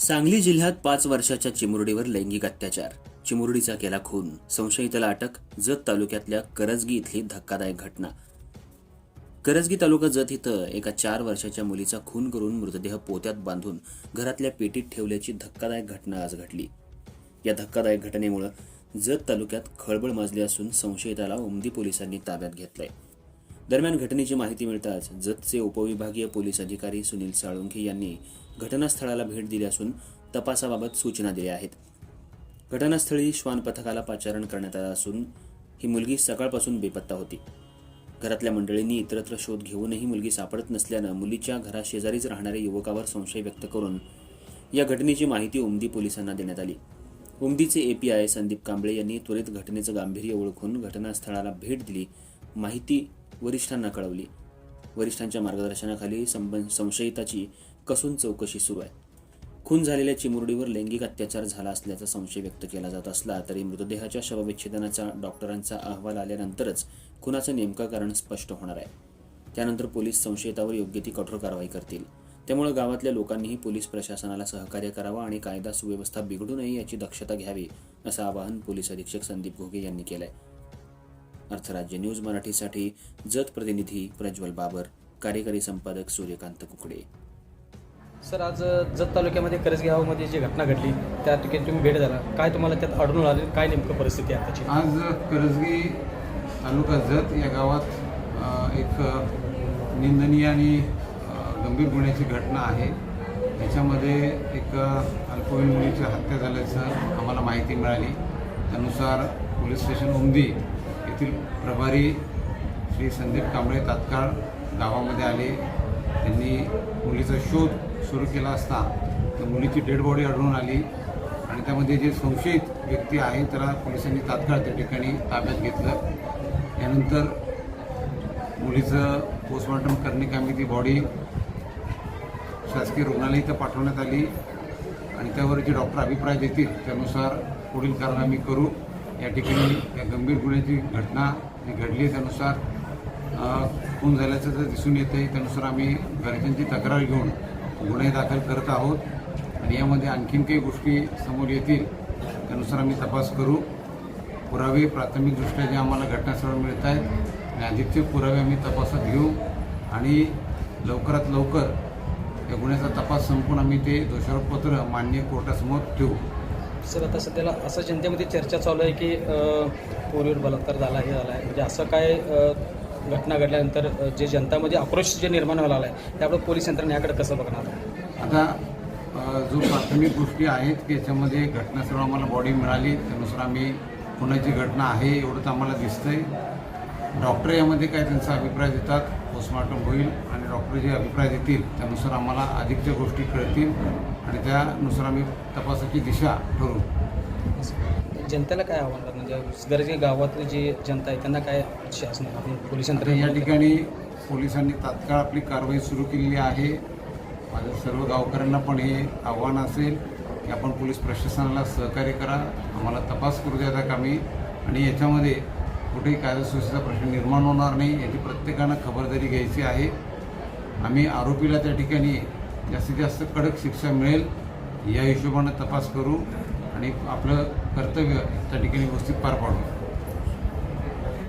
सांगली जिल्ह्यात 5 वर्षाच्या चिमुरडीवर लैंगिक अत्याचार, चिमुरडीचा केला खून, संशयिताला अटक. जत तालुक्यातल्या करजगी इथली धक्कादायक घटना. करजगी तालुका जत इथं एका 4 वर्षाच्या मुलीचा खून करून मृतदेह पोत्यात बांधून घरातल्या पेटीत ठेवल्याची धक्कादायक घटना आज घडली. या धक्कादायक घटनेमुळे जत तालुक्यात खळबळ माजली असून संशयिताला उमदी पोलिसांनी ताब्यात घेतलंय. दरम्यान घटनेची माहिती मिळताच जतचे उपविभागीय पोलीस अधिकारी सुनील साळुंखे यांनी घटनास्थळाला भेट दिली असून तपासाबाबत सूचना दिल्या आहेत. घटनास्थळी श्वान पथकाला पाचारण करण्यात आलं असून ही मुलगी सकाळपासून बेपत्ता होती. घरातल्या मंडळींनी इतरत्र शोध घेऊनही मुलगी सापडत नसल्यानं मुलीच्या घराशेजारीच राहणाऱ्या युवकावर संशय व्यक्त करून या घटनेची माहिती उमदी पोलिसांना देण्यात आली. उमदीचे एपीआय संदीप कांबळे यांनी त्वरित घटनेचं गांभीर्य ओळखून घटनास्थळाला भेट दिली, माहिती वरिष्ठांना कळवली. वरिष्ठांच्या मार्गदर्शनाखाली संशयिताची कसून चौकशी सुरू आहे. खून झालेल्या चिमुरडीवर लैंगिक अत्याचार झाला असल्याचा संशय व्यक्त केला जात असला तरी मृतदेहाच्या शवविच्छेदनाचा डॉक्टरांचा अहवाल आल्यानंतरच खुनाचं नेमकं कारण स्पष्ट होणार आहे. त्यानंतर पोलीस संशयितावर योग्य ती कठोर कारवाई करतील. त्यामुळे गावातल्या लोकांनीही पोलीस प्रशासनाला सहकार्य करावं आणि कायदा सुव्यवस्था बिघडू नये याची दक्षता घ्यावी, असं आवाहन पोलीस अधीक्षक संदीप घोगे यांनी केलंय. अर्थराज्य न्यूज मराठीसाठी जत प्रतिनिधी प्रज्वल बाबर, कार्यकारी संपादक सूर्यकांत कुकडे. सर, आज जत तालुक्यामध्ये करजगी गावामध्ये जी घटना घडली त्या ठिकाणी तुम्ही भेट झाला, काय तुम्हाला त्यात आढळून आले, काय नेमकं परिस्थिती आहे त्याची? आज करजगी तालुका जत या गावात एक निंदनीय आणि गंभीर गुन्ह्याची घटना आहे. याच्यामध्ये एक अल्पवयीन मुलीची हत्या झाल्याचं आम्हाला माहिती मिळाली. त्यानुसार पोलीस स्टेशन उमदी येथील प्रभारी श्री संदीप कांबळे तात्काळ गावामध्ये आले. त्यांनी मुलीचा शोध सुरू केला असता तर मुलीची डेड बॉडी आढळून आली आणि त्यामध्ये जे संशयित व्यक्ती आहे त्याला पोलिसांनी तात्काळ त्या ठिकाणी ताब्यात घेतलं. यानंतर मुलीचं पोस्टमॉर्टम करण्याकामी ती बॉडी शासकीय रुग्णालय इथं पाठवण्यात आली आणि त्यावर जे डॉक्टर अभिप्राय देतील त्यानुसार पुढील कारवाई आम्ही करू. या ठिकाणी या गंभीर गुन्ह्याची घटना जी घडली त्यानुसार खून झाल्याचं जर दिसून येतं आहे त्यानुसार आम्ही घरच्यांची तक्रार घेऊन गुन्हे दाखल करत आहोत आणि यामध्ये आणखीन काही गोष्टी समोर येतील त्यानुसार आम्ही तपास करू. पुरावे प्राथमिकदृष्ट्या जे आम्हाला घटनास्थळावर मिळत आहेत आणि अधिकचे पुरावे आम्ही तपासात घेऊ आणि लवकरात लवकर या गुन्ह्याचा तपास संपून आम्ही ते दोषारोपपत्र माननीय कोर्टासमोर ठेवू. सर, आता सध्याला असं जनतेमध्ये चर्चा चालू आहे की पोरीवर बलात्कार झाला, हे झाला आहे, म्हणजे असं काय घटना घडल्यानंतर जे जनतामध्ये आक्रोश जे निर्माण व्हायला आहे त्यामुळे पोलीस यंत्रणा याकडे कसं बघणार? आता जो प्राथमिक गोष्टी आहेत की याच्यामध्ये घटनास्थळावर आम्हाला बॉडी मिळाली त्यानुसार आम्ही खुनाची घटना आहे एवढंच आम्हाला दिसतंय. डॉक्टर यामध्ये काय त्यांचा अभिप्राय देतात, पोस्टमॉर्टम होईल आणि डॉक्टर जे अभिप्राय देतील त्यानुसार आम्हाला अधिकच्या गोष्टी कळतील आणि त्यानुसार आम्ही तपासाची दिशा ठरवू. जनतेला काय आव्हान करणार, म्हणजे गरजे गावातली जी जनता आहे त्यांना काय शासन पोलीस यंत्रणा? या ठिकाणी पोलिसांनी तात्काळ आपली कारवाई सुरू केलेली आहे. माझ्या सर्व गावकऱ्यांना पण हे आव्हान असेल की आपण पोलीस प्रशासनाला सहकार्य करा, आम्हाला तपास करू द्या कामी आणि याच्यामध्ये कुठेही कायदा सुव्यवस्थेचा प्रश्न निर्माण होणार नाही याची प्रत्येकानं खबरदारी घ्यायची आहे. आम्ही आरोपीला त्या ठिकाणी जास्तीत जास्त कडक शिक्षा मिळेल या हिशोबानं तपास करू आणि आपलं कर्तव्य त्या ठिकाणी व्यवस्थित पार पाडू.